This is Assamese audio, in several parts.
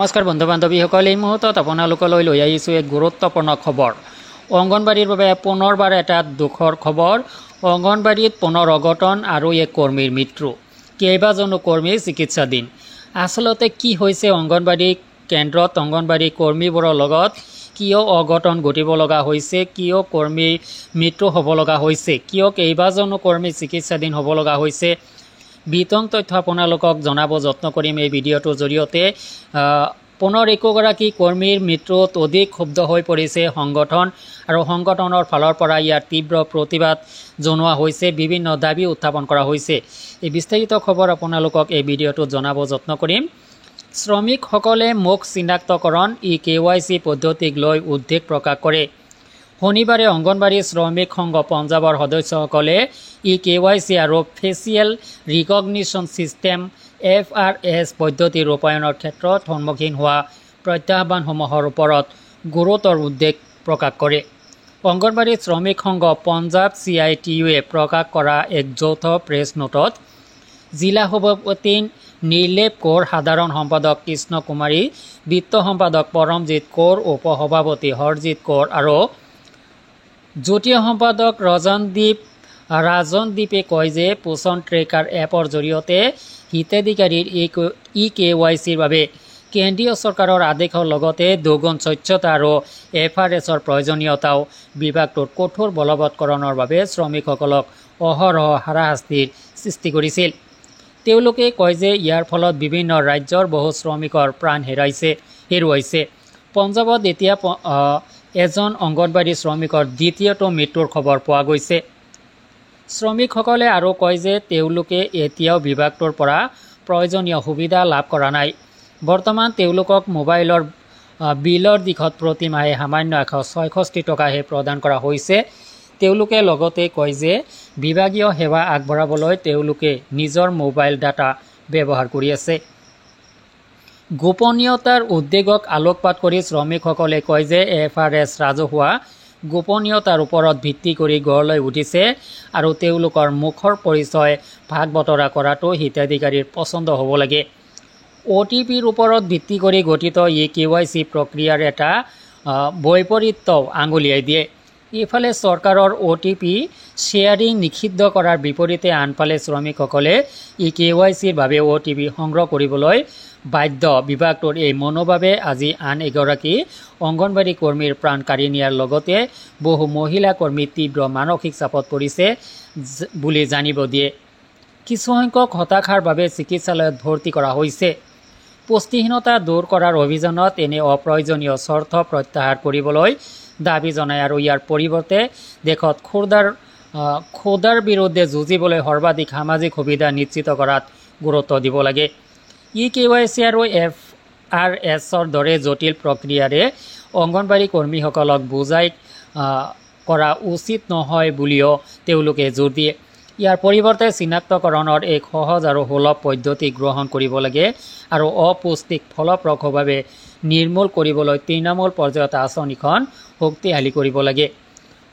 নমস্কাৰ বন্ধু বান্ধৱীসকল, এই মুহূৰ্তত আপোনালোকলৈ লৈ আহিছোঁ এক গুৰুত্বপূৰ্ণ খবৰ। অংগনবাড়ীৰ বাবে পুনৰবাৰ এটা দুখৰ খবৰ। অংগনবাড়ীত পুনৰ অঘটন আৰু এক কৰ্মীৰ মৃত্যু। কেইবাজনো কৰ্মী চিকিৎসাধীন। আচলতে কি হৈছে অংগনবাড়ী কেন্দ্ৰত অংগনবাড়ী কৰ্মীবোৰৰ লগত কিয় অঘটন ঘটিব লগা হৈছে, কিয় কৰ্মীৰ মৃত্যু হ'ব লগা হৈছে, কিয় কেইবাজনো কৰ্মী চিকিৎসাধীন হ'ব লগা হৈছে, বিতং তথ্য আপোনালোকক জনাব যত্ন কৰিম এই ভিডিঅ'টোৰ জৰিয়তে। পুনৰ একোগৰাকী কৰ্মীৰ মৃত্যুত অধিক ক্ষুব্ধ হৈ পৰিছে সংগঠন আৰু সংগঠনৰ ফালৰ পৰা ইয়াৰ তীব্ৰ প্ৰতিবাদ জনোৱা হৈছে, বিভিন্ন দাবী উত্থাপন কৰা হৈছে। এই বিস্তাৰিত খবৰ আপোনালোকক এই ভিডিঅ'টোত জনাব যত্ন কৰিম। শ্ৰমিকসকলে মুখ চিনাক্তকৰণ KYC পদ্ধতিক লৈ উদ্বেগ প্ৰকাশ কৰে। শনিবাৰে অংগনবাড়ী শ্ৰমিক সংঘ পঞ্জাৱৰ সদস্যসকলে KYC আৰু ফেচিয়েল ৰিকগনিশ্যন ছিষ্টেম FRS পদ্ধতি ৰূপায়ণৰ ক্ষেত্ৰত সন্মুখীন হোৱা প্ৰত্যাহ্বানসমূহৰ ওপৰত গুৰুতৰ উদ্বেগ প্ৰকাশ কৰে। অংগনবাড়ী শ্ৰমিক সংঘ পঞ্জাৱ CITUৱে প্ৰকাশ কৰা এক যৌথ প্ৰেছ নোটত জিলা সভাপতি নিৰ্লেপ কৌৰ, সাধাৰণ সম্পাদক কৃষ্ণ কুমাৰী, বিত্ত সম্পাদক পৰমজিৎ কৌৰ, উপসভাপতি হৰজিৎ কৌৰ আৰু যুটীয় সম্পাদক ৰাজনদীপে কয় যে পোষণ ট্ৰেকাৰ এপৰ জৰিয়তে হিতাধিকাৰীৰ KYCৰ বাবে কেন্দ্ৰীয় চৰকাৰৰ আদেশৰ লগতে দুগুণ স্বচ্ছতা আৰু FRSৰ প্ৰয়োজনীয়তাও বিভাগটোৰ কঠোৰ বলৱৎকৰণৰ বাবে শ্ৰমিকসকলক অহৰহ হাৰাশাস্তিৰ সৃষ্টি কৰিছিল। তেওঁলোকে কয় যে ইয়াৰ ফলত বিভিন্ন ৰাজ্যৰ বহু শ্ৰমিকৰ প্ৰাণ হেৰুৱাইছে। পঞ্জাৱত এতিয়া এজন অংগনবাড়ী শ্ৰমিকৰ দ্বিতীয়টো মৃত্যুৰ খবৰ পোৱা গৈছে। শ্ৰমিকসকলে আৰু কয় যে তেওঁলোকে এতিয়াও বিভাগটোৰ পৰা প্ৰয়োজনীয় সুবিধা লাভ কৰা নাই। বৰ্তমান তেওঁলোকক মোবাইলৰ বিলৰ দিশত প্ৰতি মাহে সামান্য 166 টকাহে প্ৰদান কৰা হৈছে। তেওঁলোকে লগতে কয় যে বিভাগীয় সেৱা আগবঢ়াবলৈ তেওঁলোকে নিজৰ মোবাইল ডাটা ব্যৱহাৰ কৰি আছে। গোপনীয়তাৰ উদ্বেগক আলোকপাত কৰি শ্ৰমিকসকলে কয় যে FRS ৰাজহুৱা গোপনীয়তাৰ ওপৰত ভিত্তি কৰি গঢ় লৈ উঠিছে আৰু তেওঁলোকৰ মুখৰ পৰিচয় ভাগ বতৰা কৰাটো হিতাধিকাৰীৰ পচন্দ হ'ব লাগে। OTPৰ ওপৰত ভিত্তি কৰি গঠিত KYC প্ৰক্ৰিয়াৰ এটা বৈপৰীত্যও আঙুলিয়াই দিয়ে। ইফালে চৰকাৰৰ OTP শ্বেয়াৰিং নিষিদ্ধ কৰাৰ বিপৰীতে আনফালে শ্ৰমিকসকলে KYCৰ বাবে OTP সংগ্ৰহ কৰিবলৈ বাধ্য। বিভাগটোৰ এই মনোভাৱে আজি আন এগৰাকী অংগনবাড়ী কৰ্মীৰ প্ৰাণ কাঢ়ি নিয়াৰ লগতে বহু মহিলা কৰ্মী তীব্ৰ মানসিক চাপত পৰিছে বুলি জানিব দিয়ে। কিছুসংখ্যক হতাশাৰ বাবে চিকিৎসালয়ত ভৰ্তি কৰা হৈছে। পুষ্টিহীনতা দূৰ কৰাৰ অভিযানত এনে অপ্ৰয়োজনীয় চৰ্ত প্ৰত্যাহাৰ কৰিবলৈ দাবী জনায় আৰু ইয়াৰ পৰিৱৰ্তে দেশত ক্ষুধাৰ বিৰুদ্ধে যুঁজিবলৈ সৰ্বাধিক সামাজিক সুবিধা নিশ্চিত কৰাত গুৰুত্ব দিব লাগে। KYC আৰু FRSৰ দৰে জটিল প্ৰক্ৰিয়াৰে অংগনবাড়ী কৰ্মীসকলক বোজাই কৰা উচিত নহয় বুলিও তেওঁলোকে জোৰ দিয়ে। ইয়াৰ পৰিৱৰ্তে চিনাক্তকৰণৰ এক সহজ আৰু সুলভ পদ্ধতি গ্ৰহণ কৰিব লাগে আৰু অপুষ্টিক ফলপ্ৰসূভাৱে নিৰ্মূল কৰিবলৈ তৃণমূল পৰ্যায়ত আঁচনিখন শক্তিশালী কৰিব লাগে।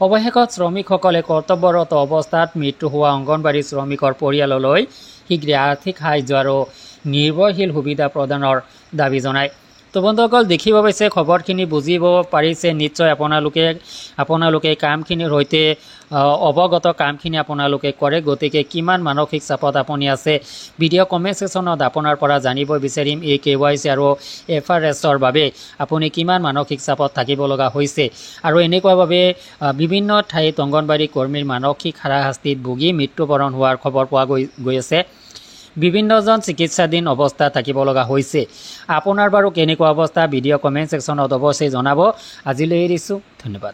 অৱশেষত শ্ৰমিকসকলে কৰ্তব্যৰত অৱস্থাত মৃত্যু হোৱা অংগনবাড়ী শ্ৰমিকৰ পৰিয়াললৈ শীঘ্ৰে আৰ্থিক সাহায্য আৰু নিৰ্ভৰশীল সুবিধা প্ৰদানৰ দাবী জনায়। তো বন্ধুসকল, দেখিব পাইছে, খবৰখিনি বুজিব পাৰিছে নিশ্চয়। আপোনালোকে কামখিনিৰ সৈতে অৱগত, কামখিনি আপোনালোকে কৰে, গতিকে কিমান মানসিক চাপত আপুনি আছে ভিডিঅ' কমেণ্ট ছেকশ্যনত আপোনাৰ পৰা জানিব বিচাৰিম। KYC আৰু FRSৰ বাবে আপুনি কিমান মানসিক চাপত থাকিব লগা হৈছে আৰু এনেকুৱাভাৱে বিভিন্ন ঠাইত অংগনবাড়ী কৰ্মীৰ মানসিক হাৰাশাস্তিত ভুগি মৃত্যুবৰণ হোৱাৰ খবৰ পোৱা গৈ আছে। বিভিন্নজন চিকিৎসাধীন অৱস্থাত থাকিব লগা হৈছে। আপোনাৰ বাৰু কেনেকুৱা অৱস্থা ভিডিঅ' কমেণ্ট ছেকশ্যনত অৱশ্যেই জনাব। আজিলৈ এৰিছোঁ, ধন্যবাদ।